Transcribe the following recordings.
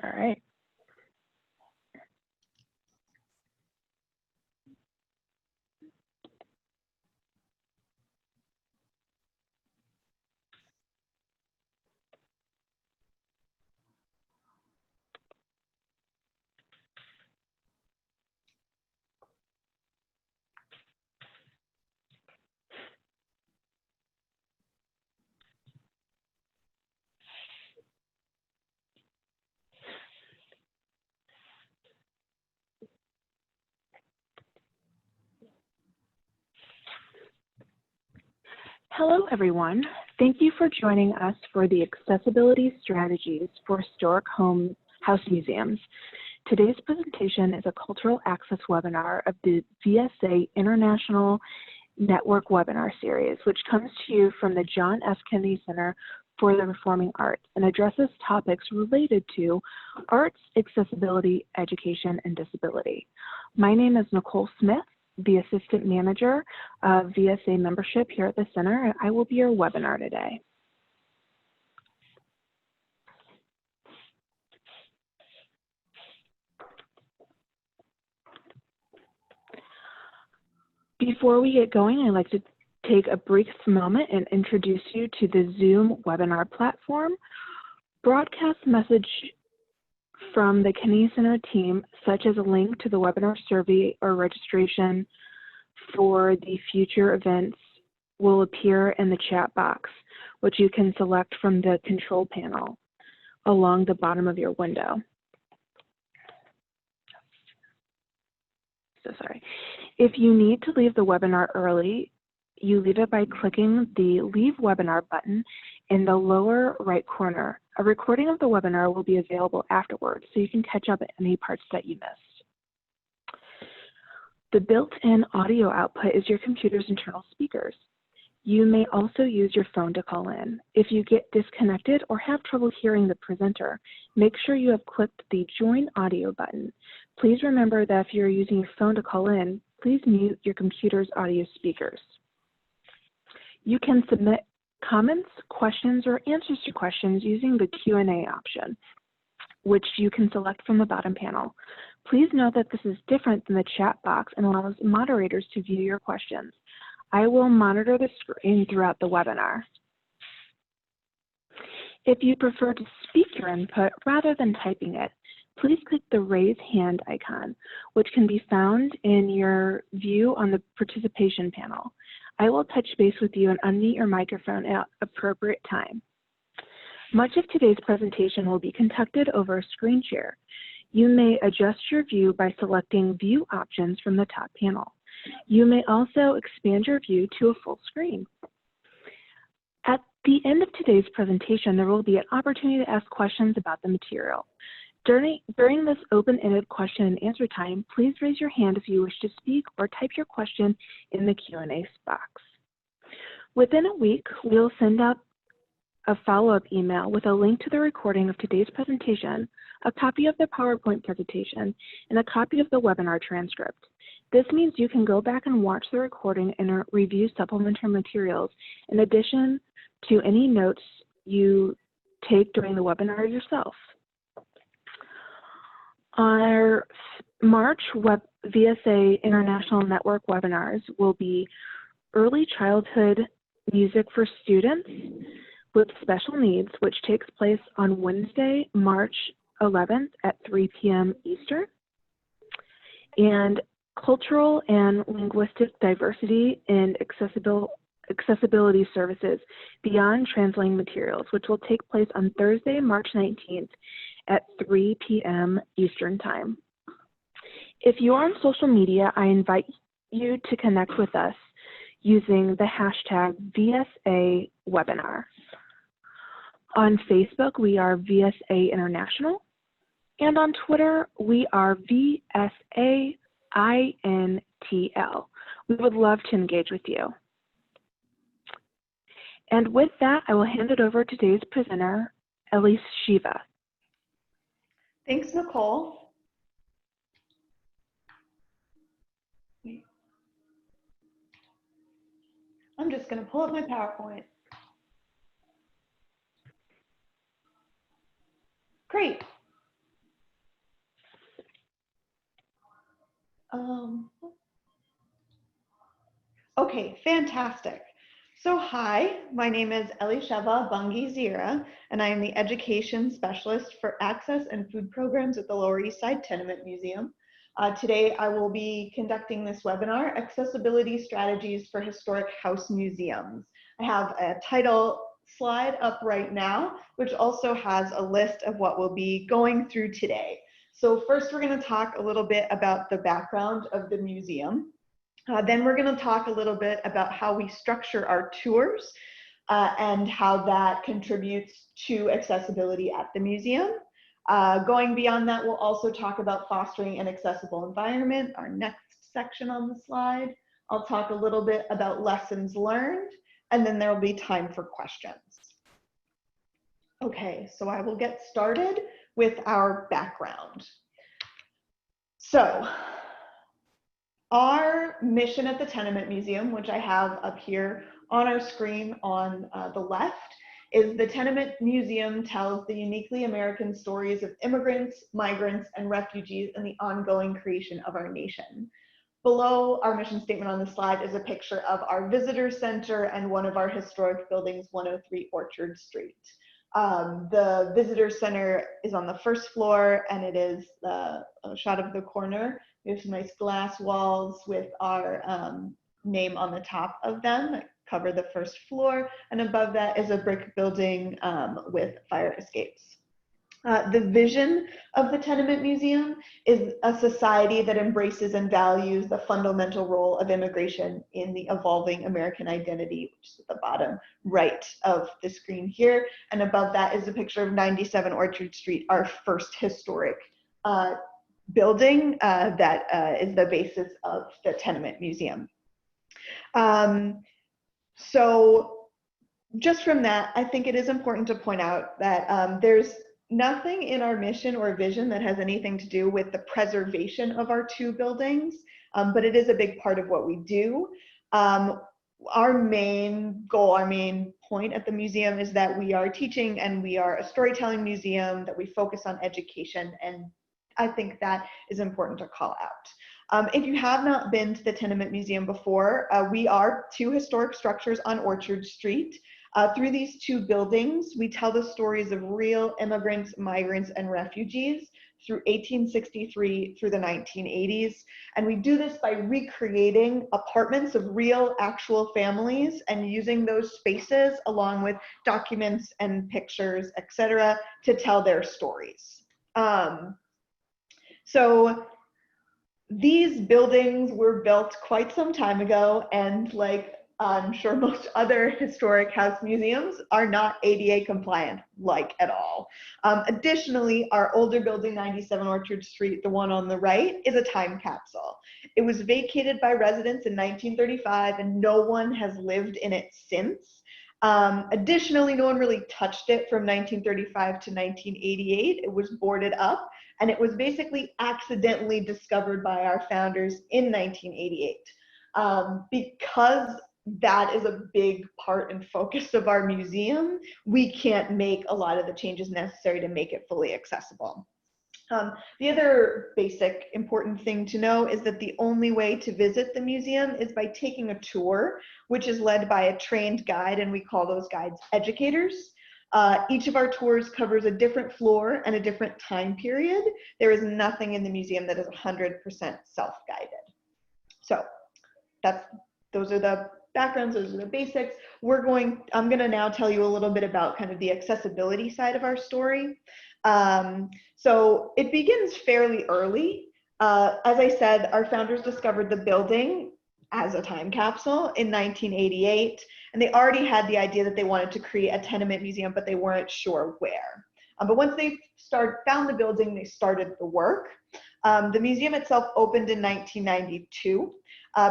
All right. Hello, everyone. Thank you for joining us for the Accessibility Strategies for Historic House Museums. Today's presentation is a cultural access webinar of the VSA International Network webinar series, which comes to you from the John F. Kennedy Center for the Performing Arts and addresses topics related to arts, accessibility, education, and disability. My name is Nicole Smith, the Assistant Manager of VSA membership here at the center, and I will be your webinar today. Before we get going, I'd like to take a brief moment and introduce you to the Zoom webinar platform. Broadcast message from the Kennedy Center team, such as a link to the webinar survey or registration for the future events, will appear in the chat box, which you can select from the control panel along the bottom of your window. So sorry. If you need to leave the webinar early, you leave it by clicking the Leave Webinar button in the lower right corner. A recording of the webinar will be available afterwards, so you can catch up at any parts that you missed. The built-in audio output is your computer's internal speakers. You may also use your phone to call in. If you get disconnected or have trouble hearing the presenter, make sure you have clicked the Join Audio button. Please remember that if you're using your phone to call in, please mute your computer's audio speakers. You can submit comments, questions, or answers to questions using the Q&A option, which you can select from the bottom panel. Please note that this is different than the chat box and allows moderators to view your questions. I will monitor the screen throughout the webinar. If you prefer to speak your input rather than typing it, please click the raise hand icon, which can be found in your view on the participation panel. I will touch base with you and unmute your microphone at appropriate time. Much of today's presentation will be conducted over a screen share. You may adjust your view by selecting View options from the top panel. You may also expand your view to a full screen. At the end of today's presentation, there will be an opportunity to ask questions about the material. During this open-ended question and answer time, please raise your hand if you wish to speak or type your question in the Q&A box. Within a week, we'll send out a follow-up email with a link to the recording of today's presentation, a copy of the PowerPoint presentation, and a copy of the webinar transcript. This means you can go back and watch the recording and review supplementary materials in addition to any notes you take during the webinar yourself. Our March VSA International Network webinars will be Early Childhood Music for Students with Special Needs, which takes place on Wednesday, March 11th at 3 p.m. Eastern, and Cultural and Linguistic Diversity and Accessibility Services Beyond Translating Materials, which will take place on Thursday, March 19th at 3 p.m. Eastern Time. If you are on social media, I invite you to connect with us using the hashtag VSA Webinar. On Facebook, we are VSA International, and on Twitter, we are VSA INTL. We would love to engage with you. And with that, I will hand it over to today's presenter, Ellysheva. Thanks, Nicole. I'm just going to pull up my PowerPoint. Great. Okay, fantastic. So hi, my name is Ellysheva Bunge-Zeira, and I am the Education Specialist for Access and Food Programs at the Lower East Side Tenement Museum. Today I will be conducting this webinar, Accessibility Strategies for Historic House Museums. I have a title slide up right now, which also has a list of what we'll be going through today. So first we're going to talk a little bit about the background of the museum. Then we're going to talk a little bit about how we structure our tours and how that contributes to accessibility at the museum. Going beyond that, we'll also talk about fostering an accessible environment, our next section on the slide. I'll talk a little bit about lessons learned, and then there will be time for questions. Okay, so I will get started with our background. So, our mission at the Tenement Museum, which I have up here on our screen on the left, is the Tenement Museum tells the uniquely American stories of immigrants, migrants, and refugees in the ongoing creation of our nation. Below our mission statement on the slide is a picture of our visitor center and one of our historic buildings, 103 Orchard Street. The visitor center is on the first floor, and it is a shot of the corner. We have some nice glass walls with our name on the top of them that cover the first floor, and above that is a brick building with fire escapes. The vision of the Tenement Museum is a society that embraces and values the fundamental role of immigration in the evolving American identity, which is at the bottom right of the screen here. And above that is a picture of 97 Orchard Street, our first historic building that is the basis of the Tenement Museum. So just from that, I think it is important to point out that there's nothing in our mission or vision that has anything to do with the preservation of our two buildings, but it is a big part of what we do. Our main goal, our main point at the museum is that we are teaching and we are a storytelling museum, that we focus on education, and I think that is important to call out. If you have not been to the Tenement Museum before, we are two historic structures on Orchard Street. Through these two buildings, we tell the stories of real immigrants, migrants, and refugees through 1863 through the 1980s. And we do this by recreating apartments of real, actual families and using those spaces along with documents and pictures, etc., to tell their stories. So these buildings were built quite some time ago, and like I'm sure most other historic house museums are not ADA compliant, like at all. Additionally, our older building, 97 Orchard Street, the one on the right, is a time capsule. It was vacated by residents in 1935, and no one has lived in it since. Additionally, no one really touched it from 1935 to 1988. It was boarded up, and it was basically accidentally discovered by our founders in 1988. Because that is a big part and focus of our museum, we can't make a lot of the changes necessary to make it fully accessible. The other basic important thing to know is that the only way to visit the museum is by taking a tour, which is led by a trained guide, and we call those guides educators. Each of our tours covers a different floor and a different time period. There is nothing in the museum that is 100% self-guided. So those are the backgrounds, those are the basics. I'm gonna now tell you a little bit about kind of the accessibility side of our story. So it begins fairly early. As I said, our founders discovered the building as a time capsule in 1988, and they already had the idea that they wanted to create a tenement museum, but they weren't sure where. But once they found the building, they started the work. The museum itself opened in 1992.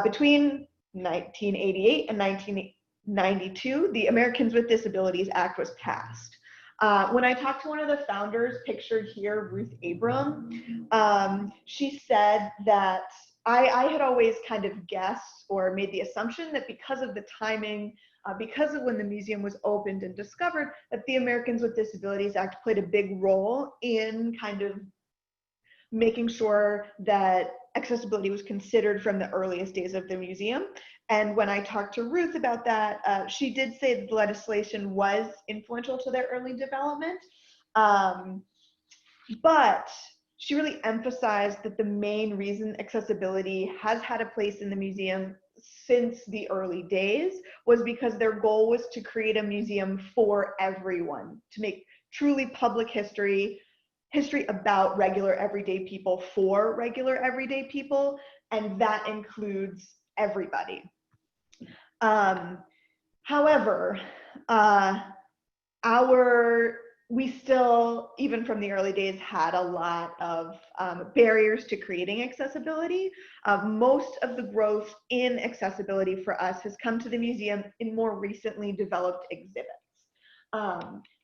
Between 1988 and 1992, the Americans with Disabilities Act was passed. When I talked to one of the founders, pictured here, Ruth Abram, she said that I had always kind of guessed or made the assumption that because of the timing, because of when the museum was opened and discovered, that the Americans with Disabilities Act played a big role in kind of making sure that accessibility was considered from the earliest days of the museum. And when I talked to Ruth about that, she did say that the legislation was influential to their early development. But she really emphasized that the main reason accessibility has had a place in the museum since the early days was because their goal was to create a museum for everyone, to make truly public history about regular everyday people for regular everyday people, and that includes everybody. However, we still, even from the early days, had a lot of barriers to creating accessibility. Most of the growth in accessibility for us has come to the museum in more recently developed exhibits.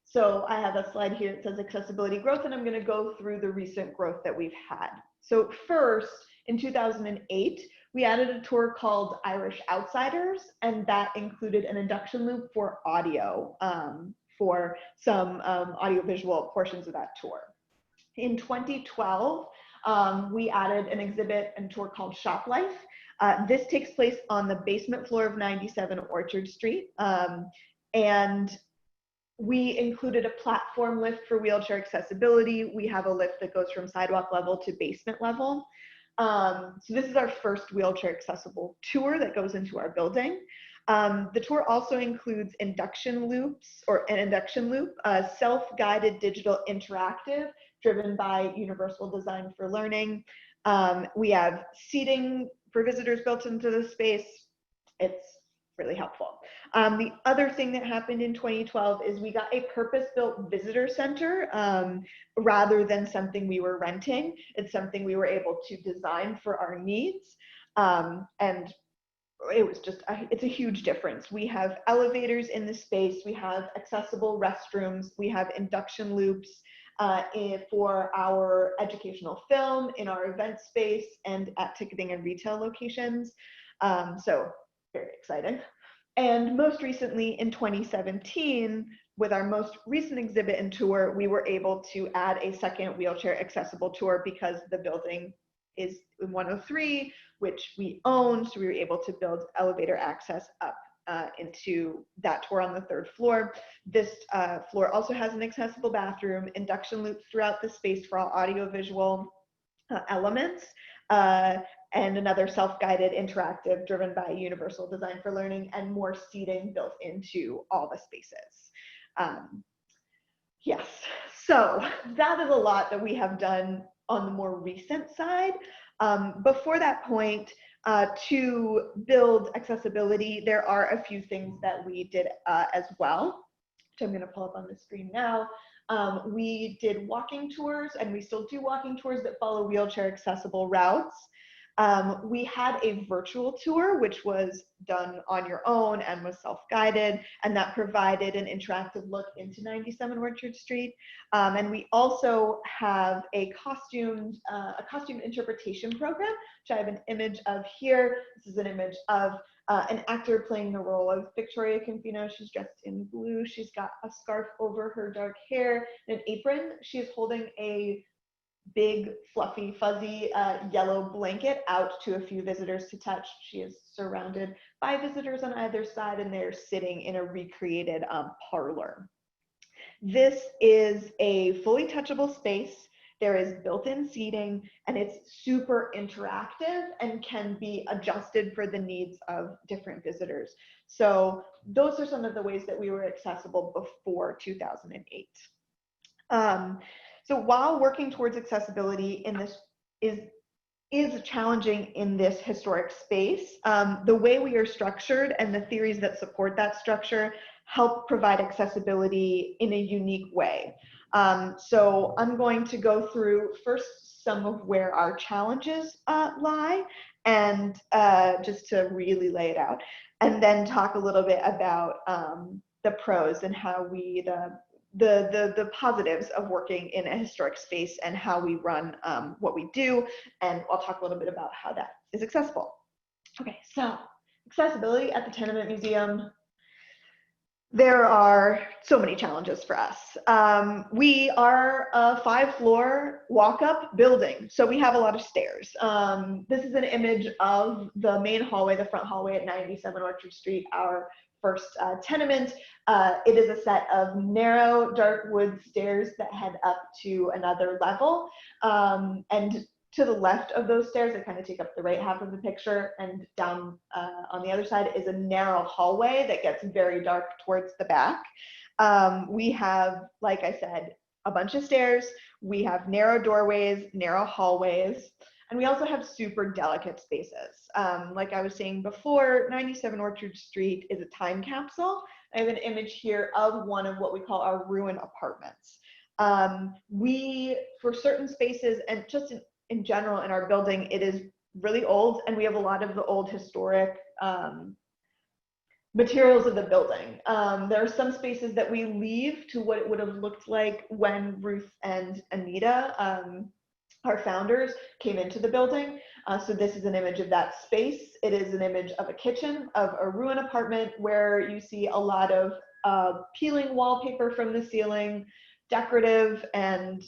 So I have a slide here that says accessibility growth, and I'm going to go through the recent growth that we've had. So first, in 2008, we added a tour called Irish Outsiders, and that included an induction loop for audio, for some audiovisual portions of that tour. In 2012, we added an exhibit and tour called Shop Life. This takes place on the basement floor of 97 Orchard Street, and we included a platform lift for wheelchair accessibility. We have a lift that goes from sidewalk level to basement level. So this is our first wheelchair accessible tour that goes into our building. The tour also includes induction loops, or an induction loop, self-guided digital interactive driven by Universal Design for Learning. We have seating for visitors built into the space. It's really helpful. The other thing that happened in 2012 is we got a purpose-built visitor center rather than something we were renting. It's something we were able to design for our needs. And it was just, it's a huge difference. We have elevators in the space, we have accessible restrooms, we have induction loops for our educational film, in our event space, and at ticketing and retail locations. So very exciting. And most recently in 2017, with our most recent exhibit and tour, we were able to add a second wheelchair accessible tour because the building is in 103, which we own, so we were able to build elevator access up into that tour on the 3rd floor. This floor also has an accessible bathroom, induction loops throughout the space for all audiovisual elements, and another self-guided interactive driven by Universal Design for Learning, and more seating built into all the spaces. Yes, so that is a lot that we have done on the more recent side. Before that point, to build accessibility, there are a few things that we did as well, which I'm going to pull up on the screen now. We did walking tours, and we still do walking tours that follow wheelchair accessible routes. We had a virtual tour, which was done on your own and was self-guided, and that provided an interactive look into 97 Orchard Street. And we also have a costume interpretation program, which I have an image of here. This is an image of an actor playing the role of Victoria Confino. She's dressed in blue. She's got a scarf over her dark hair and an apron. She is holding a big, fluffy, fuzzy yellow blanket out to a few visitors to touch. She is surrounded by visitors on either side, and they're sitting in a recreated parlor. This is a fully touchable space. There is built-in seating, and it's super interactive and can be adjusted for the needs of different visitors. So those are some of the ways that we were accessible before 2008. So while working towards accessibility in this is challenging in this historic space, the way we are structured and the theories that support that structure help provide accessibility in a unique way. So I'm going to go through first some of where our challenges lie, and just to really lay it out, and then talk a little bit about the pros and how we, the positives of working in a historic space and how we run what we do, and I'll talk a little bit about how that is accessible. Okay, so accessibility at the Tenement Museum. There are so many challenges for us. We are a 5-floor walk-up building, so we have a lot of stairs. This is an image of the main hallway, the front hallway at 97 Orchard Street, our first tenement. It is a set of narrow, dark wood stairs that head up to another level. And to the left of those stairs, they kind of take up the right half of the picture, and down on the other side is a narrow hallway that gets very dark towards the back. We have, like I said, a bunch of stairs. We have narrow doorways, narrow hallways, and we also have super delicate spaces. Like I was saying before, 97 Orchard Street is a time capsule. I have an image here of one of what we call our ruin apartments. For certain spaces, and just in general in our building, it is really old, and we have a lot of the old historic materials of the building. There are some spaces that we leave to what it would have looked like when Ruth and Anita, our founders, came into the building. So this is an image of that space. It is an image of a kitchen, of a ruin apartment, where you see a lot of peeling wallpaper from the ceiling, decorative and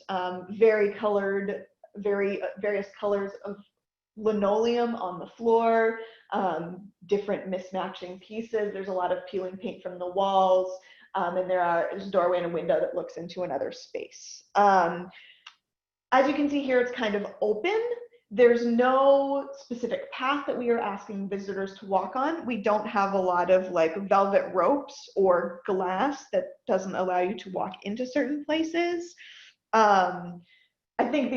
very colored, various colors of linoleum on the floor, different mismatching pieces. There's a lot of peeling paint from the walls, and there's a doorway and a window that looks into another space. As you can see here, it's kind of open. There's no specific path that we are asking visitors to walk on. We don't have a lot of like velvet ropes or glass that doesn't allow you to walk into certain places. I think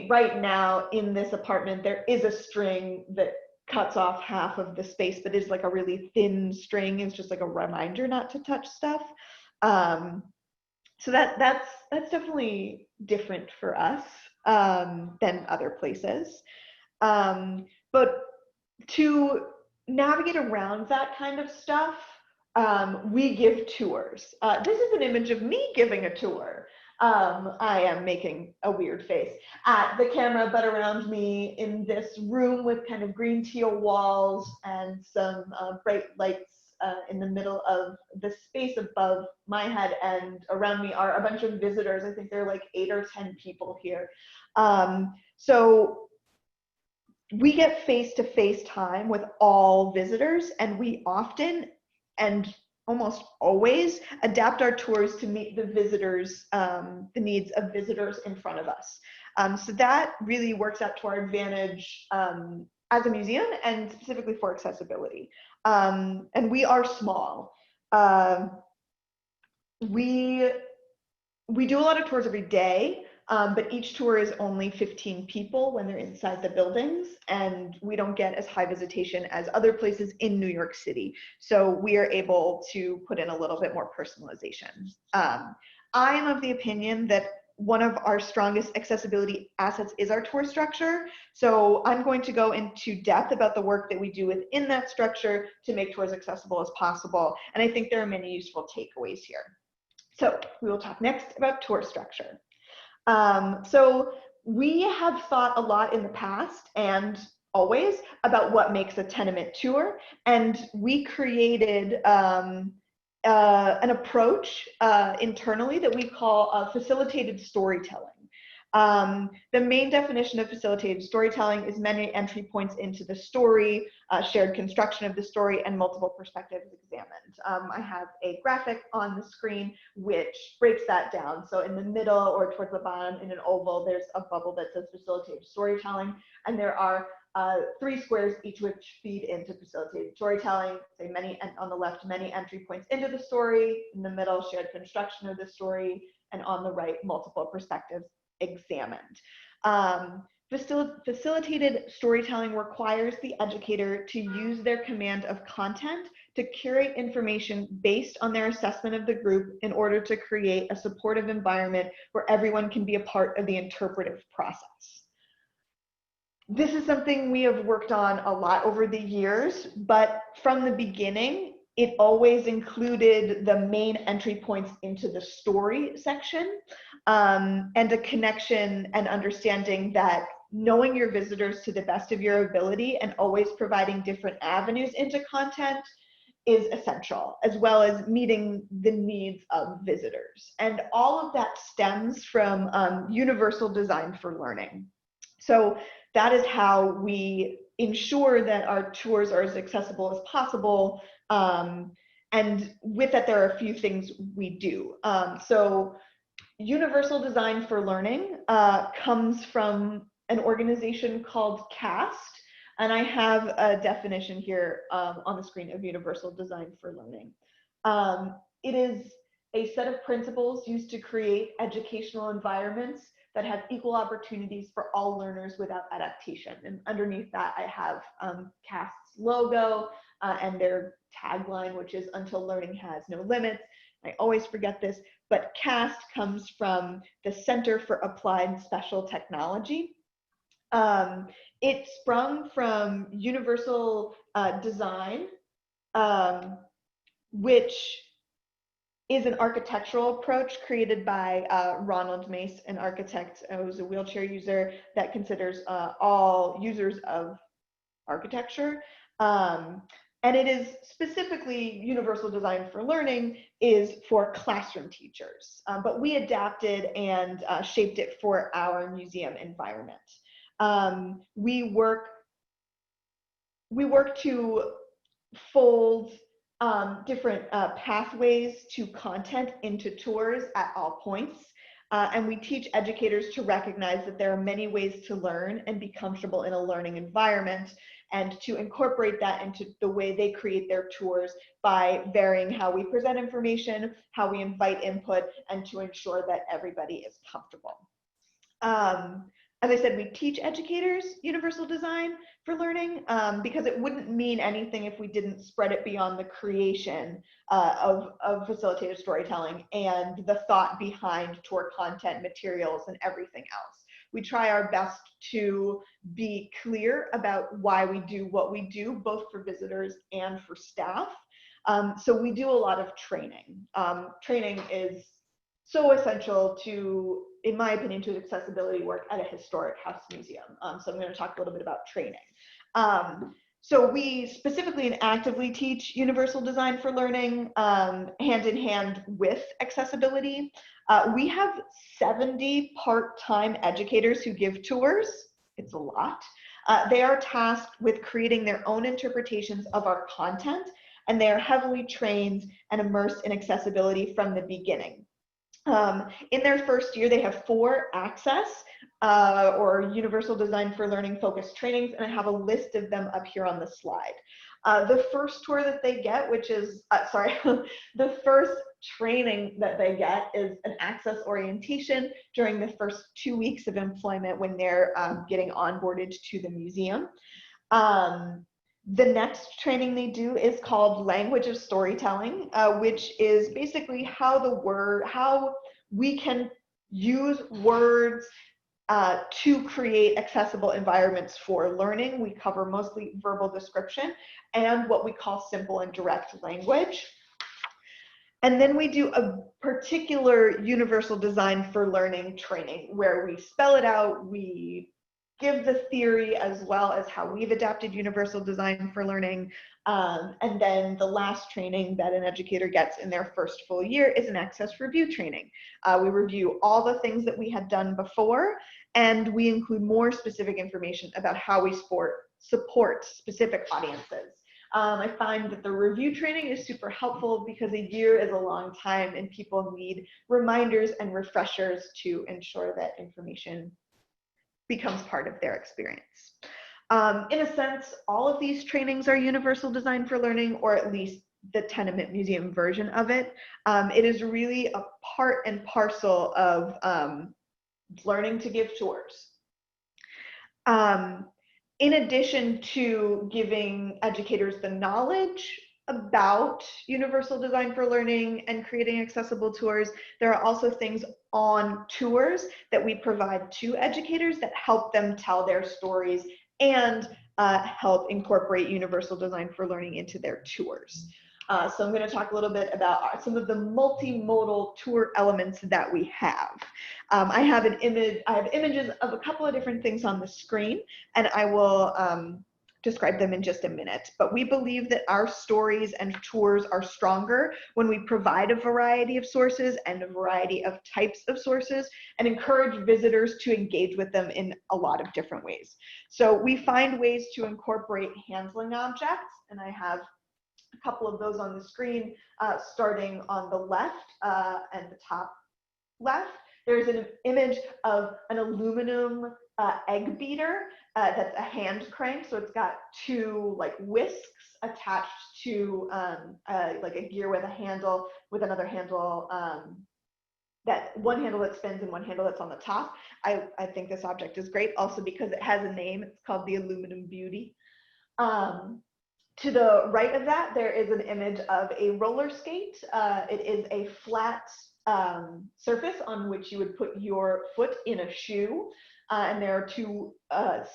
right now in this apartment, there is a string that cuts off half of the space, but is like a really thin string. It's just like a reminder not to touch stuff. So that's definitely different for us than other places. But to navigate around that kind of stuff, we give tours. This is an image of me giving a tour. I am making a weird face at the camera, but around me in this room with kind of green teal walls and some bright lights in the middle of the space above my head, and around me are a bunch of visitors. I think there are like 8 or 10 people here. So we get face-to-face time with all visitors, and we often and almost always adapt our tours to meet the visitors, the needs of visitors in front of us. So that really works out to our advantage as a museum, and specifically for accessibility. And we are small. We do a lot of tours every day, but each tour is only 15 people when they're inside the buildings, and we don't get as high visitation as other places in New York City. So we are able to put in a little bit more personalization. I am of the opinion that one of our strongest accessibility assets is our tour structure. So I'm going to go into depth about the work that we do within that structure to make tours accessible as possible. And I think there are many useful takeaways here. So we will talk next about tour structure. So we have thought a lot in the past and always about what makes a tenement tour, and we created an approach internally that we call facilitated storytelling. The main definition of facilitated storytelling is many entry points into the story, shared construction of the story, and multiple perspectives examined. I have a graphic on the screen which breaks that down. So in the middle or towards the bottom in an oval, there's a bubble that says facilitated storytelling, and there are 3 squares, each which feed into facilitated storytelling. Say and on the left, many entry points into the story. In the middle, shared construction of the story, and on the right, multiple perspectives examined. Facilitated storytelling requires the educator to use their command of content to curate information based on their assessment of the group in order to create a supportive environment where everyone can be a part of the interpretive process. This is something we have worked on a lot over the years, but from the beginning, it always included the main entry points into the story section, and a connection and understanding that knowing your visitors to the best of your ability and always providing different avenues into content is essential, as well as meeting the needs of visitors. And all of that stems from universal design for learning. So that is how we ensure that our tours are as accessible as possible. And with that, there are a few things we do. So universal design for learning comes from an organization called CAST. And I have a definition here on the screen of universal design for learning. It is a set of principles used to create educational environments that have equal opportunities for all learners without adaptation. And underneath that, I have CAST's logo and their tagline, which is "Until learning has no limits." I always forget this, but CAST comes from the Center for Applied Special Technology. It sprung from universal design, which is an architectural approach created by Ronald Mace, an architect who's a wheelchair user that considers all users of architecture. And it is specifically universal design for learning is for classroom teachers, but we adapted and shaped it for our museum environment. We work to fold different pathways to content into tours at all points. And we teach educators to recognize that there are many ways to learn and be comfortable in a learning environment, and to incorporate that into the way they create their tours by varying how we present information, how we invite input, and to ensure that everybody is comfortable. As I said, we teach educators universal design for learning because it wouldn't mean anything if we didn't spread it beyond the creation of facilitated storytelling and the thought behind tour content, materials, and everything else. We try our best to be clear about why we do what we do, both for visitors and for staff. So we do a lot of training. Training is so essential to, in my opinion, to accessibility work at a historic house museum. So I'm going to talk a little bit about training. So we specifically and actively teach universal design for learning hand in hand with accessibility. We have 70 part-time educators who give tours. It's a lot. They are tasked with creating their own interpretations of our content, and they are heavily trained and immersed in accessibility from the beginning. In their first year, they have 4 access or universal design for learning focused trainings, and I have a list of them up here on the slide. The first tour that they get, which is, the first training that they get is an access orientation during the first 2 weeks of employment when they're getting onboarded to the museum. The next training they do is called Language of Storytelling, which is basically how we can use words to create accessible environments for learning. We cover mostly verbal description and what we call simple and direct language. And then we do a particular universal design for learning training where we spell it out, we give the theory as well as how we've adapted universal design for learning. And then the last training that an educator gets in their first full year is an access review training. We review all the things that we had done before, and we include more specific information about how we support specific audiences. I find that the review training is super helpful because a year is a long time and people need reminders and refreshers to ensure that information becomes part of their experience. In a sense, all of these trainings are universal design for learning, or at least the Tenement Museum version of it. It is really a part and parcel of learning to give tours. In addition to giving educators the knowledge about universal design for learning and creating accessible tours, there are also things on tours that we provide to educators that help them tell their stories and help incorporate universal design for learning into their tours. So I'm going to talk a little bit about some of the multimodal tour elements that we have. I have images of a couple of different things on the screen, and I will describe them in just a minute. But we believe that our stories and tours are stronger when we provide a variety of sources and a variety of types of sources and encourage visitors to engage with them in a lot of different ways. So we find ways to incorporate handling objects, and I have a couple of those on the screen, starting on the left and the top left. There's an image of an aluminum egg beater that's a hand crank. So it's got two like whisks attached to like a gear with a handle, with another handle, that one handle that spins and one handle that's on the top. I think this object is great also because it has a name. It's called the Aluminum Beauty. To the right of that, there is an image of a roller skate. It is a flat surface on which you would put your foot in a shoe. And there are two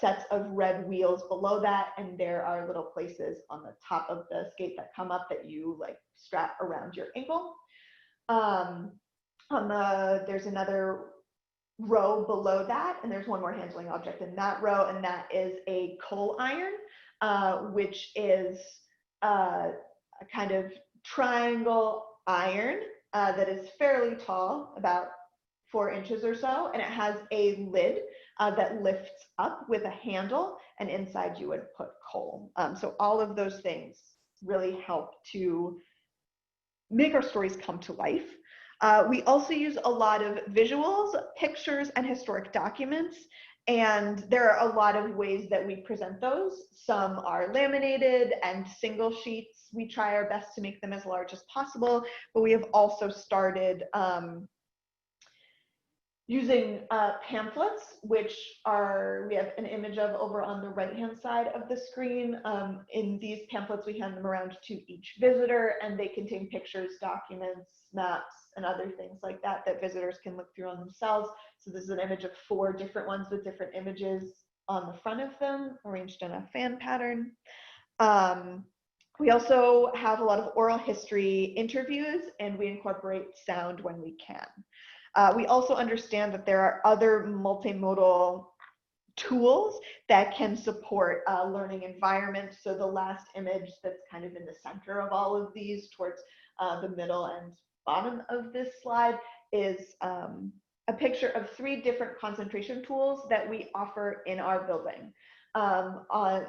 sets of red wheels below that, and there are little places on the top of the skate that come up that you like strap around your ankle. There's another row below that, and there's one more handling object in that row, and that is a coal iron, which is a kind of triangle iron that is fairly tall, about 4 inches or so, and it has a lid that lifts up with a handle, and inside you would put coal. So all of those things really help to make our stories come to life. We also use a lot of visuals, pictures, and historic documents. And there are a lot of ways that we present those. Some are laminated and single sheets. We try our best to make them as large as possible, but we have also started using pamphlets, which we have an image of over on the right-hand side of the screen. In these pamphlets, we hand them around to each visitor, and they contain pictures, documents, maps, and other things like that that visitors can look through on themselves. So this is an image of 4 different ones with different images on the front of them, arranged in a fan pattern. We also have a lot of oral history interviews, and we incorporate sound when we can. We also understand that there are other multimodal tools that can support learning environments. So the last image that's kind of in the center of all of these, towards the middle and bottom of this slide, is a picture of 3 different concentration tools that we offer in our building.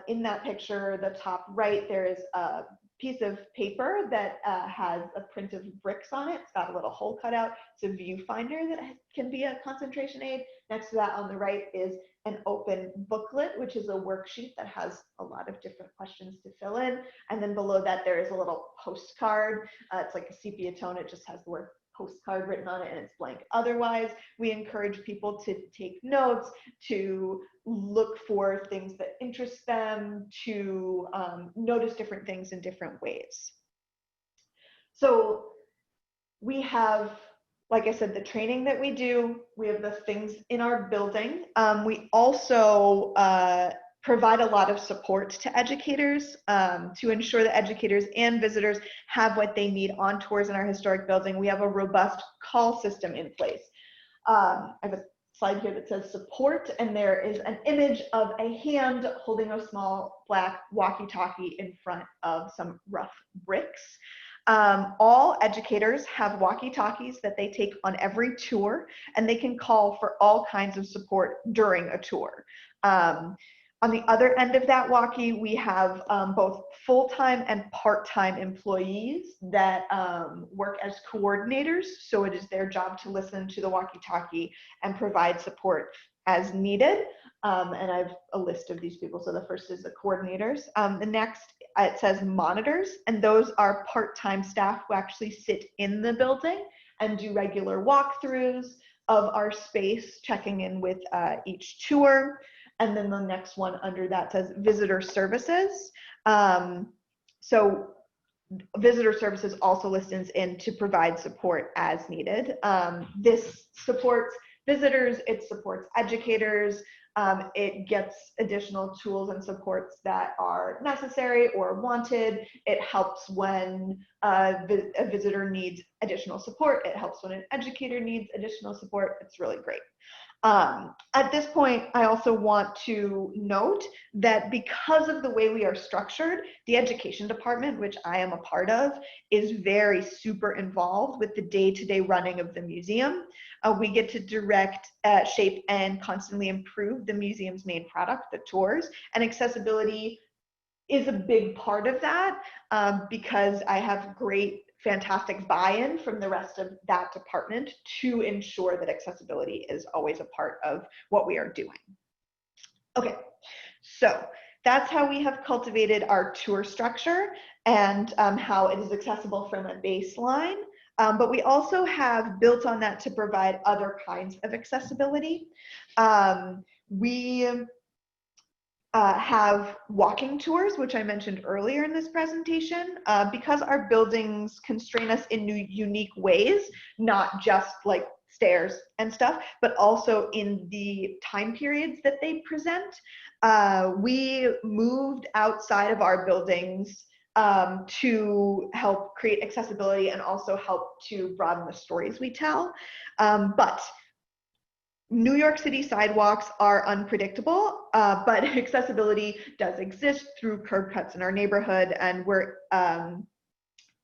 In that picture, the top right, there is a piece of paper that has a print of bricks on it. It's got a little hole cut out. It's a viewfinder that can be a concentration aid. Next to that on the right is an open booklet, which is a worksheet that has a lot of different questions to fill in. And then below that, there is a little postcard. It's like a sepia tone. It just has the word postcard written on it, and it's blank. Otherwise, we encourage people to take notes, to look for things that interest them, to notice different things in different ways. So we have, like I said, the training that we do. We have the things in our building. We also provide a lot of support to educators to ensure that educators and visitors have what they need on tours in our historic building. We have a robust call system in place. I have a slide here that says support, and there is an image of a hand holding a small black walkie-talkie in front of some rough bricks. All educators have walkie-talkies that they take on every tour, and they can call for all kinds of support during a tour. On the other end of that walkie, we have both full-time and part-time employees that work as coordinators. So it is their job to listen to the walkie-talkie and provide support as needed. And I have a list of these people. So the first is the coordinators. The next, it says monitors, and those are part-time staff who actually sit in the building and do regular walkthroughs of our space, checking in with each tour. And then the next one under that says visitor services. So visitor services also listens in to provide support as needed. This supports visitors, it supports educators, it gets additional tools and supports that are necessary or wanted. It helps when a visitor needs additional support. It helps when an educator needs additional support. It's really great. At this point, I also want to note that because of the way we are structured, the education department, which I am a part of, is very super involved with the day-to-day running of the museum. We get to direct, shape, and constantly improve the museum's main product, the tours, and accessibility is a big part of that, because I have great, fantastic buy-in from the rest of that department to ensure that accessibility is always a part of what we are doing. Okay, so that's how we have cultivated our tour structure and how it is accessible from a baseline. But we also have built on that to provide other kinds of accessibility. We have walking tours, which I mentioned earlier in this presentation, because our buildings constrain us in unique ways, not just like stairs and stuff, but also in the time periods that they present. We moved outside of our buildings to help create accessibility and also help to broaden the stories we tell. But New York City sidewalks are unpredictable, but accessibility does exist through curb cuts in our neighborhood, and we're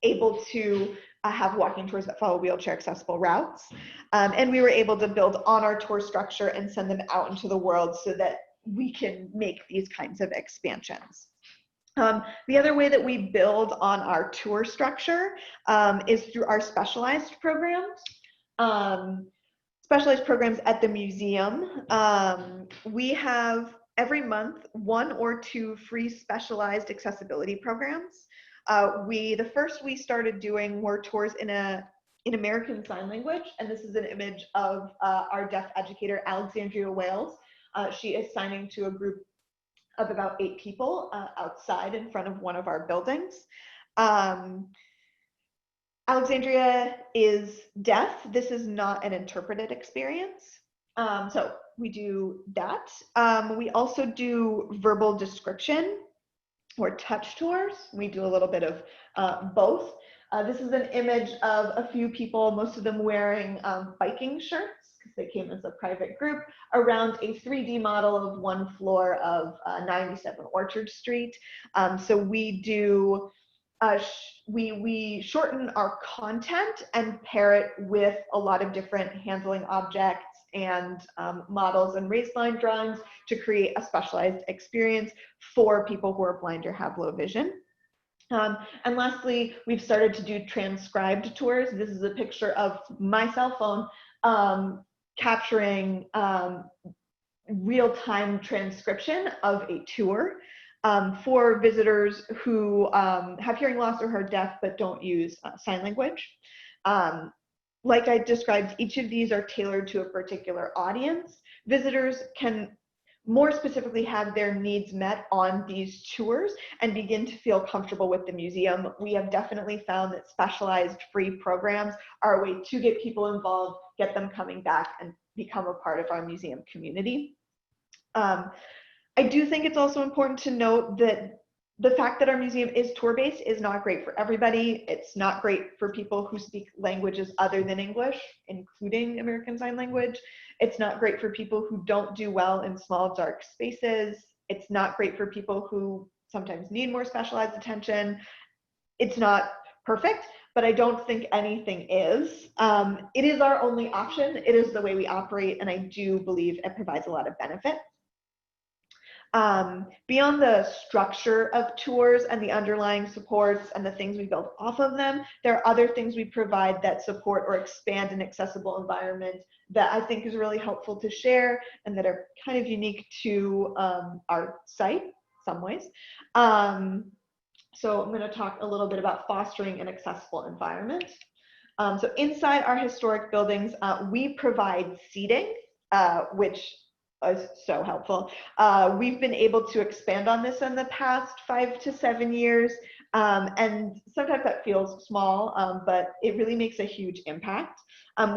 able to have walking tours that follow wheelchair accessible routes. And we were able to build on our tour structure and send them out into the world so that we can make these kinds of expansions. The other way that we build on our tour structure is through our specialized programs. Specialized programs at the museum. We have every month 1 or 2 free specialized accessibility programs. The first we started doing were tours in American Sign Language, and this is an image of our deaf educator, Alexandria Wales. She is signing to a group of about 8 people outside in front of one of our buildings. Alexandria is deaf. This is not an interpreted experience. So we do that. We also do verbal description or touch tours. We do a little bit of both. This is an image of a few people, most of them wearing biking shirts because they came as a private group, around a 3D model of one floor of 97 Orchard Street. So we do we shorten our content and pair it with a lot of different handling objects and models and raised line drawings to create a specialized experience for people who are blind or have low vision. And lastly, we've started to do transcribed tours. This is a picture of my cell phone capturing real-time transcription of a tour. For visitors who have hearing loss or are deaf but don't use sign language. Like I described, each of these are tailored to a particular audience. Visitors can more specifically have their needs met on these tours and begin to feel comfortable with the museum. We have definitely found that specialized free programs are a way to get people involved, get them coming back, and become a part of our museum community. I do think it's also important to note that the fact that our museum is tour-based is not great for everybody. It's not great for people who speak languages other than English, including American Sign Language. It's not great for people who don't do well in small, dark spaces. It's not great for people who sometimes need more specialized attention. It's not perfect, but I don't think anything is. It is our only option. It is the way we operate, and I do believe it provides a lot of benefit. Beyond the structure of tours and the underlying supports and the things we build off of them, there are other things we provide that support or expand an accessible environment that I think is really helpful to share and that are kind of unique to our site in some ways. So I'm going to talk a little bit about fostering an accessible environment. So inside our historic buildings, we provide seating, which is so helpful. We've been able to expand on this in the past 5 to 7 years, and sometimes that feels small, but it really makes a huge impact.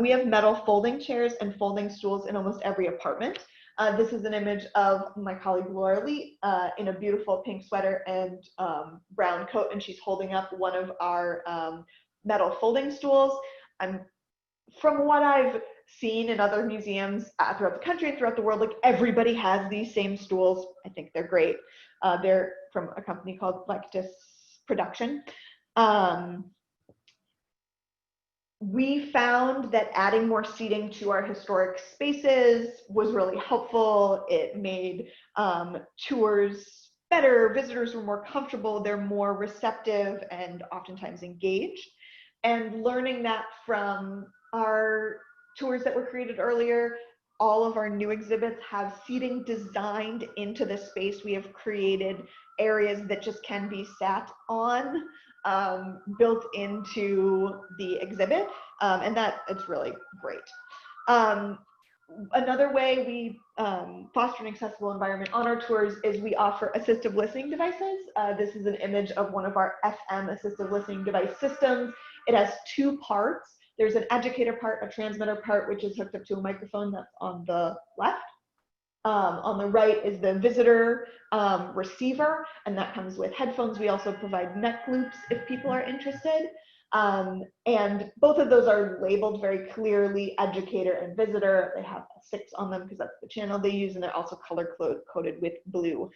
We have metal folding chairs and folding stools in almost every apartment. This is an image of my colleague Laura Lee in a beautiful pink sweater and brown coat, and she's holding up one of our metal folding stools. From what I've seen in other museums throughout the country and throughout the world. Like everybody has these same stools. I think they're great. They're from a company called Lectus Production. We found that adding more seating to our historic spaces was really helpful. It made tours better. Visitors were more comfortable. They're more receptive and oftentimes engaged. And learning that from our tours that were created earlier, all of our new exhibits have seating designed into the space. We have created areas that just can be sat on, built into the exhibit, and that it's really great. Another way we foster an accessible environment on our tours is we offer assistive listening devices. This is an image of one of our FM assistive listening device systems. It has two parts. There's an educator part, a transmitter part, which is hooked up to a microphone that's on the left. On the right is the visitor receiver, and that comes with headphones. We also provide neck loops if people are interested. And both of those are labeled very clearly, educator and visitor. They have a 6 on them because that's the channel they use, and they're also color coded with blue.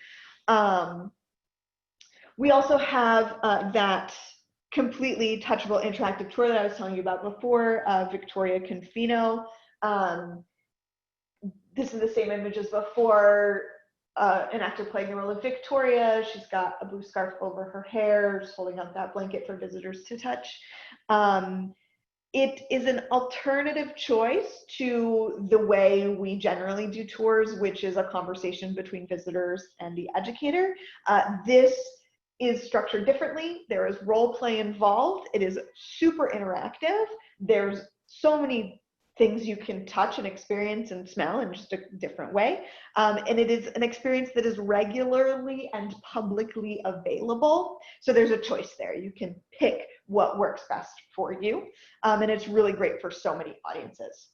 We also have that completely touchable interactive tour that I was telling you about before, Victoria Confino. This is the same image as before, an actor playing the role of Victoria. She's got a blue scarf over her hair, just holding up that blanket for visitors to touch. It is an alternative choice to the way we generally do tours, which is a conversation between visitors and the educator. This is structured differently. There is role play involved. It is super interactive. There's so many things you can touch and experience and smell in just a different way. And it is an experience that is regularly and publicly available. So there's a choice there. You can pick what works best for you. And it's really great for so many audiences.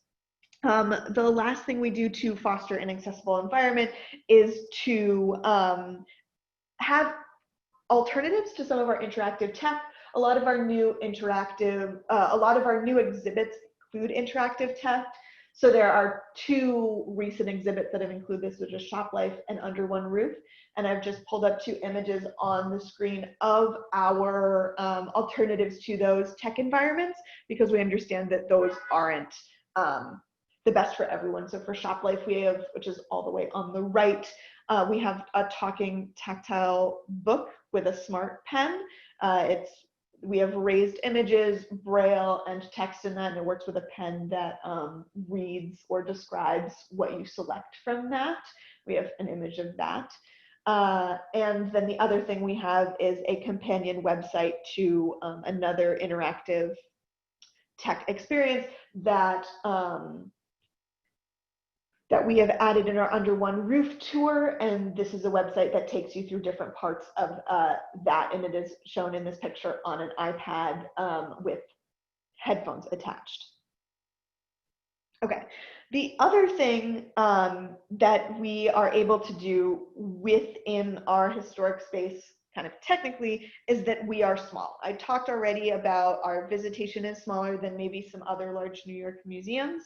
The last thing we do to foster an accessible environment is to have alternatives to some of our interactive tech. A lot of our new exhibits include interactive tech. So there are 2 recent exhibits that have included this, which is Shop Life and Under One Roof. And I've just pulled up 2 images on the screen of our alternatives to those tech environments, because we understand that those aren't the best for everyone. So for Shop Life, we have, which is all the way on the right, we have a talking tactile book with a smart pen. We have raised images, braille, and text in that, and it works with a pen that reads or describes what you select from that. We have an image of that. And then the other thing we have is a companion website to another interactive tech experience that that we have added in our Under One Roof tour, and this is a website that takes you through different parts of that, and it is shown in this picture on an iPad with headphones attached. Okay, the other thing that we are able to do within our historic space, kind of technically, is that we are small. I talked already about our visitation is smaller than maybe some other large New York museums.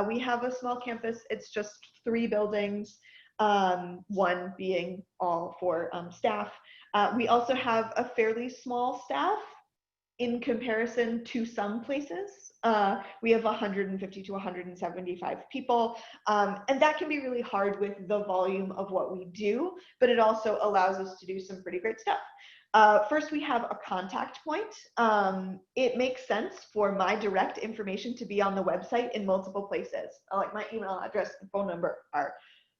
We have a small campus. It's just 3 buildings, 1 being all for staff. We also have a fairly small staff in comparison to some places. We have 150 to 175 people, and that can be really hard with the volume of what we do, but it also allows us to do some pretty great stuff. First, we have a contact point. It makes sense for my direct information to be on the website in multiple places. Like my email address and phone number are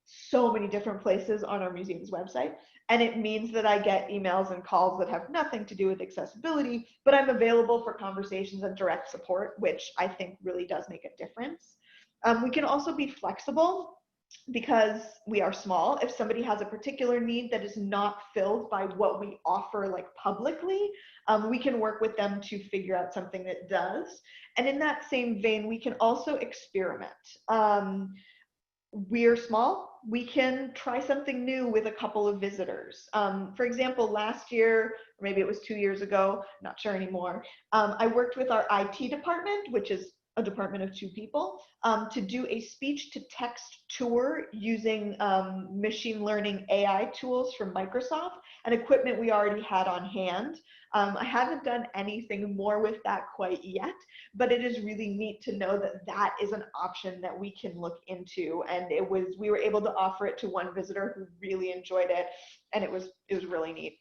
so many different places on our museum's website. And it means that I get emails and calls that have nothing to do with accessibility, but I'm available for conversations and direct support, which I think really does make a difference. We can also be flexible because we are small. If somebody has a particular need that is not filled by what we offer like publicly, we can work with them to figure out something that does. And in that same vein, we can also experiment. We're small, we can try something new with a couple of visitors. For example, last year, or maybe it was 2 years ago, not sure anymore, I worked with our IT department, which is a department of 2 people, to do a speech-to-text tour using machine learning AI tools from Microsoft and equipment we already had on hand. I haven't done anything more with that quite yet, but it is really neat to know that that is an option that we can look into. And we were able to offer it to one visitor who really enjoyed it, and it was really neat.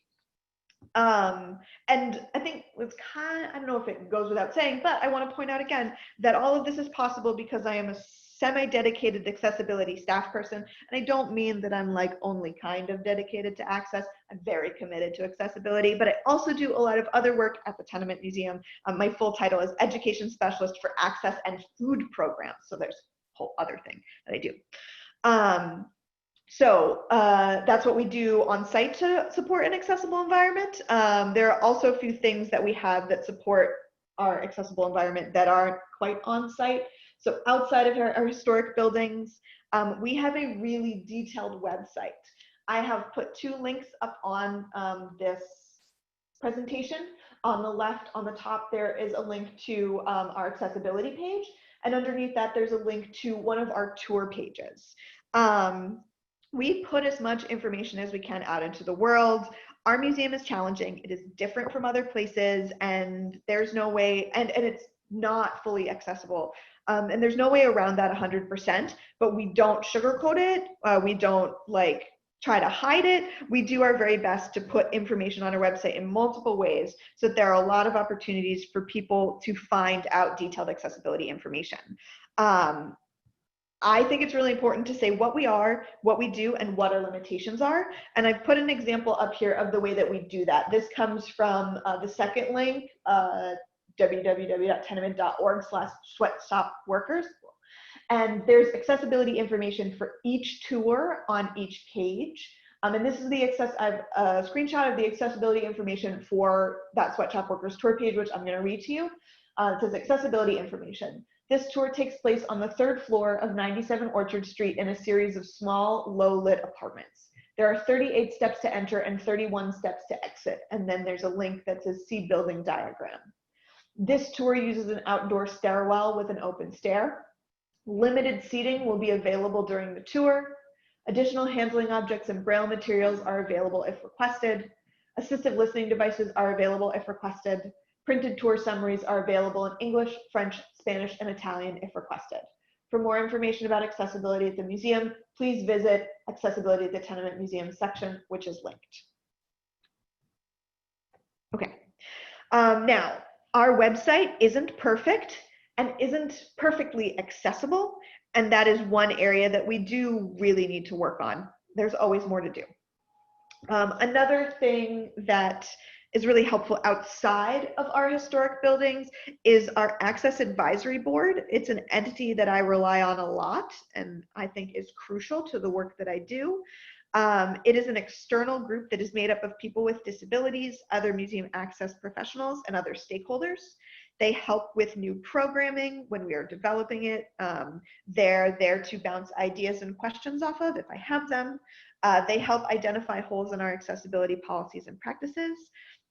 And I think it's I don't know if it goes without saying, but I want to point out again that all of this is possible because I am a semi-dedicated accessibility staff person. And I don't mean that I'm like only kind of dedicated to access. I'm very committed to accessibility, but I also do a lot of other work at the Tenement Museum. My full title is Education Specialist for Access and Food Programs. So there's a whole other thing that I do. So that's what we do on site to support an accessible environment. There are also a few things that we have that support our accessible environment that aren't quite on site. So outside of our historic buildings, we have a really detailed website. I have put 2 links up on this presentation. On the left, on the top, there is a link to our accessibility page. And underneath that, there's a link to one of our tour pages. We put as much information as we can out into the world. Our museum is challenging. It is different from other places, and there's no way, and it's not fully accessible. And there's no way around that 100%, but we don't sugarcoat it. We don't like try to hide it. We do our very best to put information on our website in multiple ways so that there are a lot of opportunities for people to find out detailed accessibility information. I think it's really important to say what we are, what we do, and what our limitations are. And I've put an example up here of the way that we do that. This comes from the second link, www.tenement.org/sweatshopworkers. And there's accessibility information for each tour on each page. And this is I've a screenshot of the accessibility information for that Sweatshop Workers tour page, which I'm going to read to you. It says accessibility information. This tour takes place on the 3rd floor of 97 Orchard Street in a series of small, low-lit apartments. There are 38 steps to enter and 31 steps to exit. And then there's a link that says see building diagram. This tour uses an outdoor stairwell with an open stair. Limited seating will be available during the tour. Additional handling objects and braille materials are available if requested. Assistive listening devices are available if requested. Printed tour summaries are available in English, French, Spanish, and Italian if requested. For more information about accessibility at the museum, please visit Accessibility at the Tenement Museum section, which is linked. Okay. Now, our website isn't perfect and isn't perfectly accessible, and that is one area that we do really need to work on. There's always more to do. Another thing that is really helpful outside of our historic buildings is our Access Advisory Board. It's an entity that I rely on a lot and I think is crucial to the work that I do. It is an external group that is made up of people with disabilities, other museum access professionals, and other stakeholders. They help with new programming when we are developing it. They're there to bounce ideas and questions off of if I have them. They help identify holes in our accessibility policies and practices.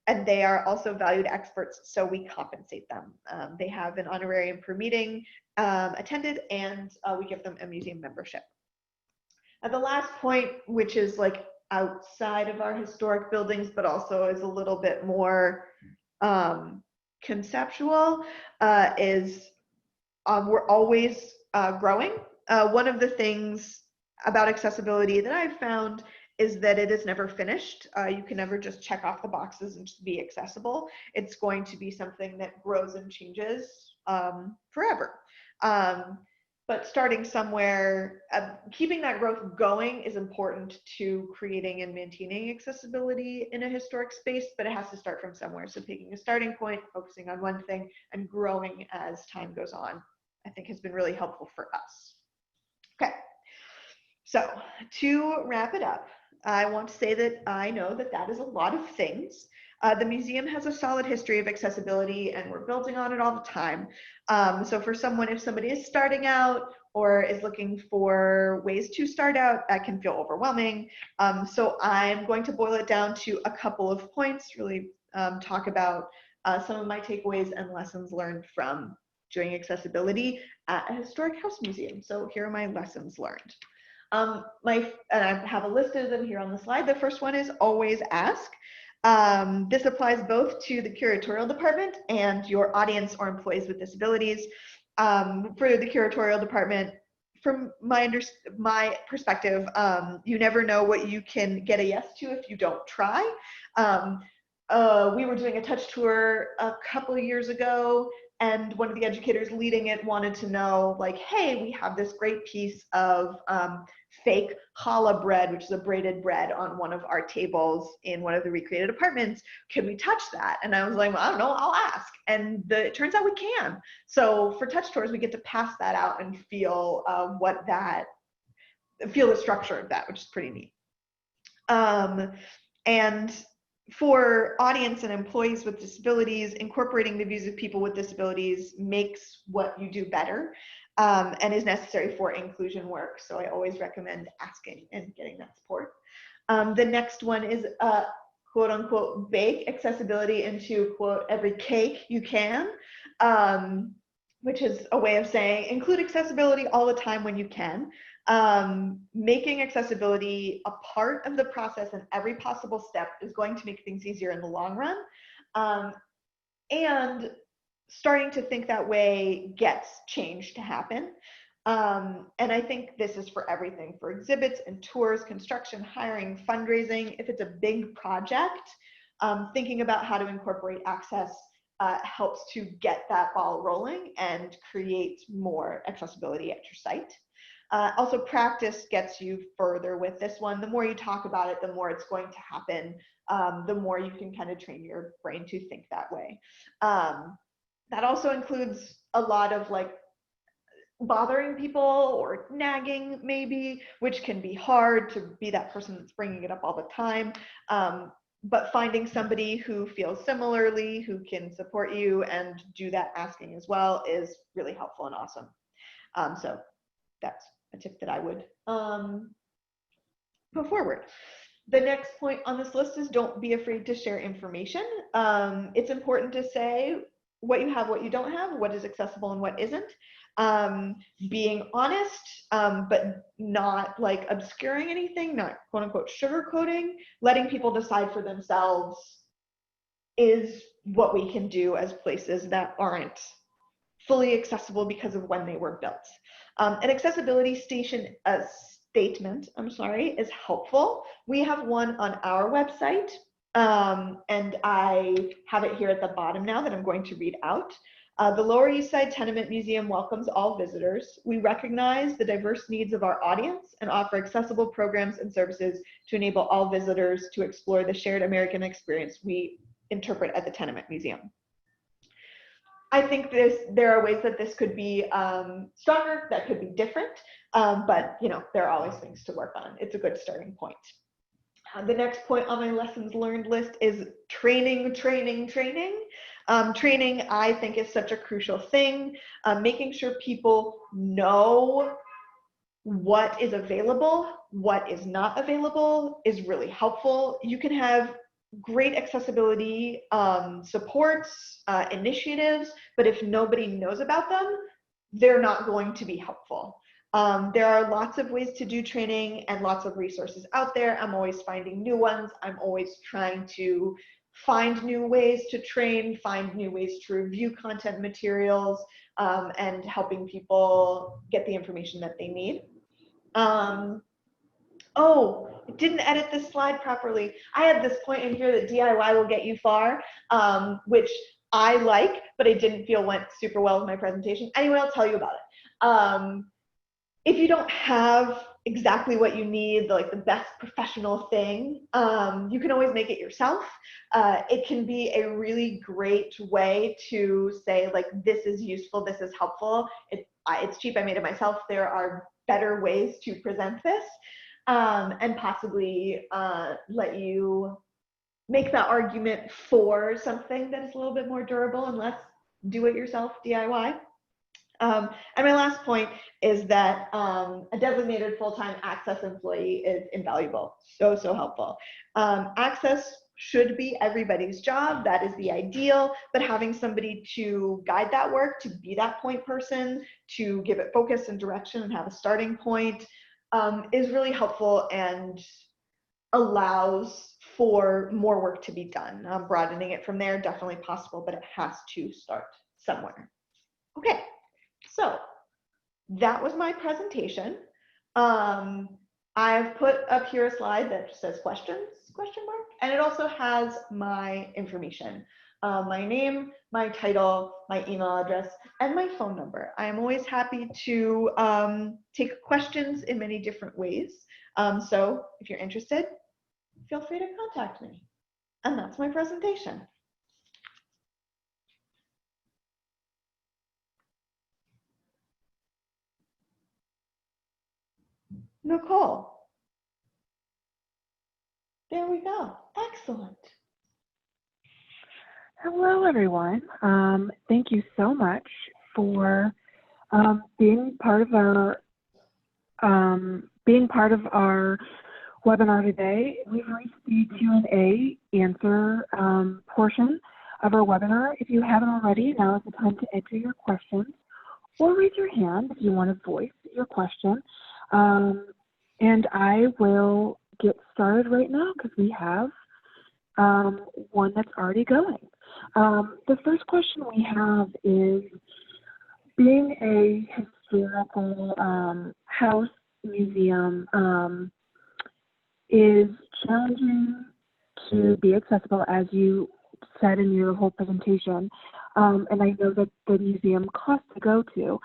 And they are also valued experts, so we compensate them. They have an honorarium per meeting attended, and we give them a museum membership. The last point, which is like outside of our historic buildings, but also is a little bit more conceptual, is we're always growing. One of the things about accessibility that I've found is that it is never finished. You can never just check off the boxes and just be accessible. It's going to be something that grows and changes forever. But starting somewhere, keeping that growth going is important to creating and maintaining accessibility in a historic space, but it has to start from somewhere. So picking a starting point, focusing on one thing, and growing as time goes on, I think has been really helpful for us. Okay, so to wrap it up, I want to say that I know that that is a lot of things. The museum has a solid history of accessibility and we're building on it all the time. So for someone, if somebody is starting out or is looking for ways to start out, that can feel overwhelming. So I'm going to boil it down to a couple of points, really talk about some of my takeaways and lessons learned from doing accessibility at a historic house museum. So here are my lessons learned. And I have a list of them here on the slide. The first one is always ask. This applies both to the curatorial department and your audience or employees with disabilities. For the curatorial department, from my perspective, you never know what you can get a yes to if you don't try. We were doing a touch tour a couple of years ago, and one of the educators leading it wanted to know, like, hey, we have this great piece of fake challah bread, which is a braided bread, on one of our tables in one of the recreated apartments. Can we touch that? And I was like, well, I don't know, I'll ask. And it turns out we can. So for touch tours, we get to pass that out and feel feel the structure of that, which is pretty neat. And for audience and employees with disabilities, incorporating the views of people with disabilities makes what you do better, and is necessary for inclusion work. So I always recommend asking and getting that support. The next one is quote unquote bake accessibility into quote every cake you can, which is a way of saying include accessibility all the time when you can. Making accessibility a part of the process in every possible step is going to make things easier in the long run. And starting to think that way gets change to happen. And I think this is for everything, for exhibits and tours, construction, hiring, fundraising. If it's a big project, thinking about how to incorporate access helps to get that ball rolling and create more accessibility at your site. Also, practice gets you further with this one. The more you talk about it, the more it's going to happen. The more you can kind of train your brain to think that way. That also includes a lot of like bothering people or nagging maybe, which can be hard to be that person that's bringing it up all the time. But finding somebody who feels similarly, who can support you and do that asking as well is really helpful and awesome. So that's a tip that I would put forward. The next point on this list is don't be afraid to share information. It's important to say what you have, what you don't have, what is accessible and what isn't. Being honest, but not like obscuring anything, not quote unquote sugarcoating, letting people decide for themselves is what we can do as places that aren't fully accessible because of when they were built. An accessibility statement, is helpful. We have one on our website, and I have it here at the bottom now that I'm going to read out. The Lower East Side Tenement Museum welcomes all visitors. We recognize the diverse needs of our audience and offer accessible programs and services to enable all visitors to explore the shared American experience we interpret at the Tenement Museum. I think there are ways that this could be stronger, that could be different, but you know, there are always things to work on. It's a good starting point. The next point on my lessons learned list is training. Training, I think, is such a crucial thing. Making sure people know what is available, what is not available is really helpful. You can have great accessibility supports, initiatives, but if nobody knows about them, they're not going to be helpful. There are lots of ways to do training and lots of resources out there. I'm always finding new ones. I'm always trying to find new ways to train, find new ways to review content materials, and helping people get the information that they need. Oh, I didn't edit this slide properly. I had this point in here that DIY will get you far, which I like, but I didn't feel went super well with my presentation. Anyway, I'll tell you about it. If you don't have exactly what you need, like the best professional thing, you can always make it yourself. It can be a really great way to say, like, this is useful, this is helpful. It's cheap, I made it myself. There are better ways to present this. And possibly let you make that argument for something that is a little bit more durable and less do it yourself DIY. And my last point is that a designated full-time access employee is invaluable, so helpful. Access should be everybody's job. That is the ideal, but having somebody to guide that work, to be that point person, to give it focus and direction and have a starting point is really helpful and allows for more work to be done. Broadening it from there, definitely possible, but it has to start somewhere. Okay, so that was my presentation. I've put up here a slide that says questions, question mark, and it also has my information. My name, my title, my email address, and my phone number. I am always happy to take questions in many different ways. So if you're interested, feel free to contact me. And that's my presentation. Nicole. There we go. Excellent. Hello, everyone. Thank you so much for being part of our webinar today. We've reached the Q&A answer portion of our webinar. If you haven't already, now is the time to enter your questions or raise your hand if you want to voice your question. And I will get started right now because we have one that's already going. The first question we have is, being a historical house museum is challenging to be accessible, as you said in your whole presentation, and I know that the museum costs to go to.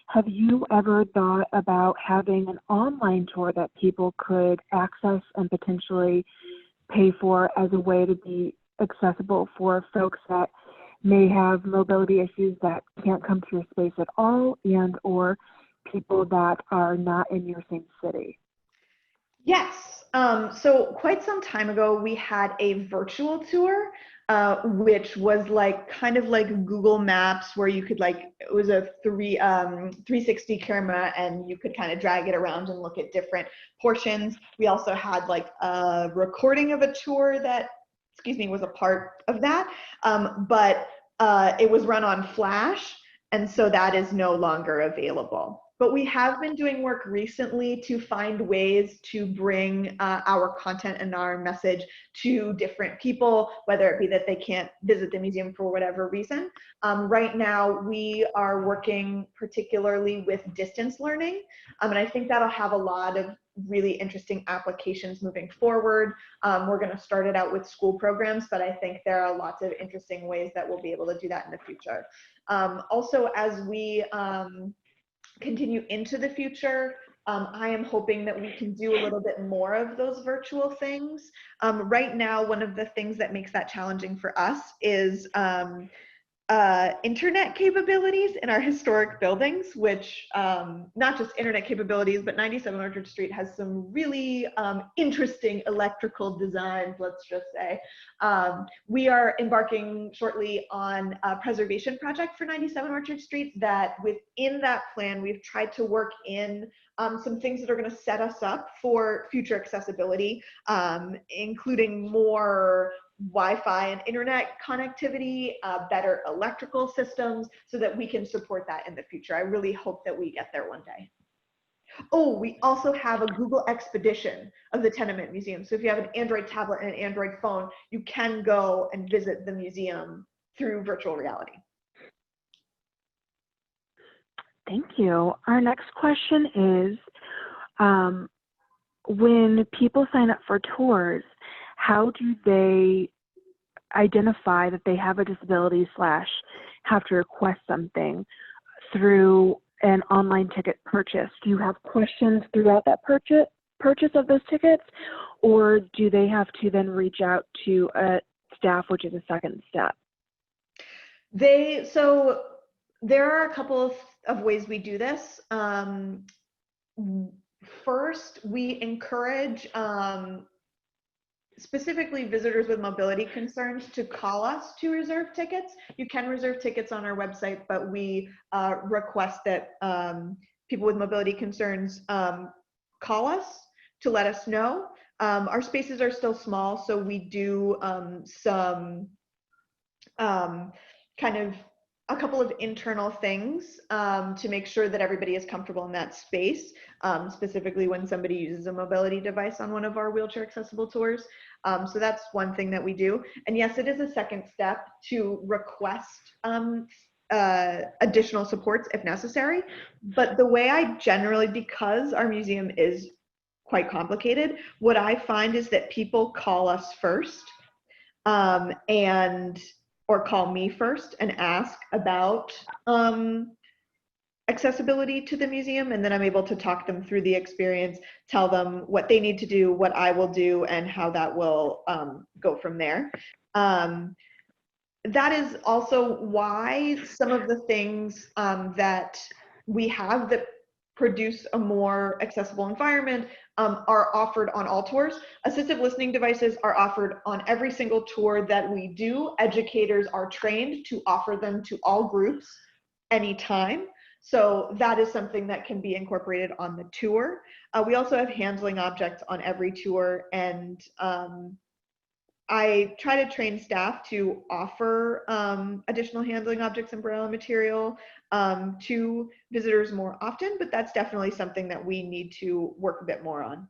Have you ever thought about having an online tour that people could access and potentially pay for as a way to be accessible for folks that may have mobility issues that can't come to your space at all, and or people that are not in your same city? Yes. So quite some time ago, we had a virtual tour, which was like kind of like Google Maps, where you could it was a 360 camera, and you could kind of drag it around and look at different portions. We also had like a recording of a tour that, was a part of that, but it was run on Flash, and so that is no longer available. But we have been doing work recently to find ways to bring our content and our message to different people, whether it be that they can't visit the museum for whatever reason. Right now, we are working particularly with distance learning, and I think that'll have a lot of really interesting applications moving forward. We're going to start it out with school programs, but I think there are lots of interesting ways that we'll be able to do that in the future. Also, as we continue into the future, I am hoping that we can do a little bit more of those virtual things. Right now, one of the things that makes that challenging for us is internet capabilities in our historic buildings, which not just internet capabilities, but 97 Orchard Street has some really interesting electrical designs, let's just say. We are embarking shortly on a preservation project for 97 Orchard Street that within that plan, we've tried to work in some things that are going to set us up for future accessibility, including more Wi-Fi and internet connectivity, better electrical systems, so that we can support that in the future. I really hope that we get there one day. Oh, we also have a Google Expedition of the Tenement Museum. So if you have an Android tablet and an Android phone, you can go and visit the museum through virtual reality. Thank you. Our next question is, when people sign up for tours, how do they identify that they have a disability / have to request something through an online ticket purchase? Do you have questions throughout that purchase of those tickets, or do they have to then reach out to a staff, which is a second step? So there are a couple of ways we do this. First, we encourage specifically visitors with mobility concerns to call us to reserve tickets. You can reserve tickets on our website, but we request that people with mobility concerns call us to let us know. Our spaces are still small, so we do some kind of a couple of internal things to make sure that everybody is comfortable in that space, specifically when somebody uses a mobility device on one of our wheelchair accessible tours. So that's one thing that we do. And yes, it is a second step to request additional supports if necessary. But the way I generally, because our museum is quite complicated, what I find is that people call us first or call me first and ask about accessibility to the museum, and then I'm able to talk them through the experience, tell them what they need to do, what I will do, and how that will go from there. That is also why some of the things that we have that produce a more accessible environment are offered on all tours. Assistive listening devices are offered on every single tour that we do. Educators are trained to offer them to all groups anytime. So that is something that can be incorporated on the tour. We also have handling objects on every tour, and I try to train staff to offer additional handling objects and braille material to visitors more often, but that's definitely something that we need to work a bit more on.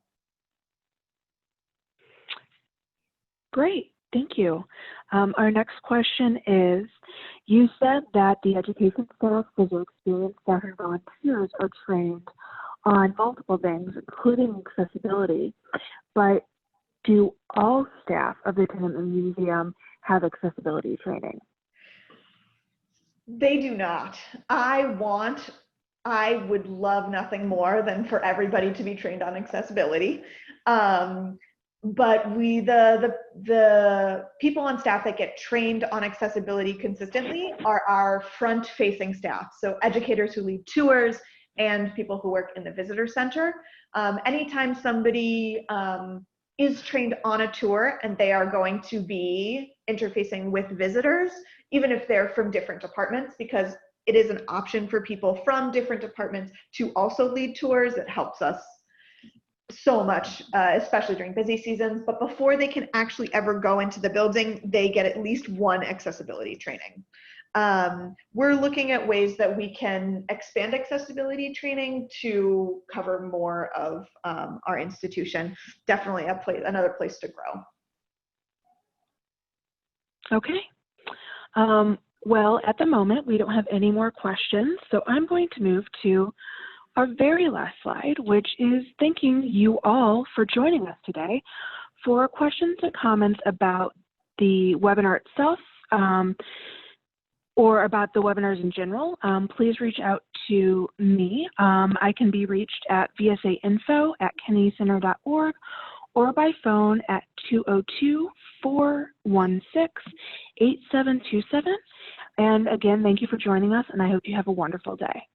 Great, thank you. Our next question is, you said that the education staff, visual experience staff, and volunteers are trained on multiple things, including accessibility, but do all staff of the Tenement Museum have accessibility training? They do not. I would love nothing more than for everybody to be trained on accessibility. But the people on staff that get trained on accessibility consistently are our front-facing staff. So educators who lead tours and people who work in the visitor center. Anytime somebody is trained on a tour and they are going to be interfacing with visitors, even if they're from different departments, because it is an option for people from different departments to also lead tours. It helps us so much, especially during busy seasons. But before they can actually ever go into the building, they get at least one accessibility training. We're looking at ways that we can expand accessibility training to cover more of our institution. Definitely another place to grow. Okay. Well, at the moment, we don't have any more questions, so I'm going to move to our very last slide, which is thanking you all for joining us today. For questions and comments about the webinar itself, or about the webinars in general, please reach out to me. I can be reached at vsainfo@kennedycenter.org or by phone at 202-416-8727. And again, thank you for joining us, and I hope you have a wonderful day.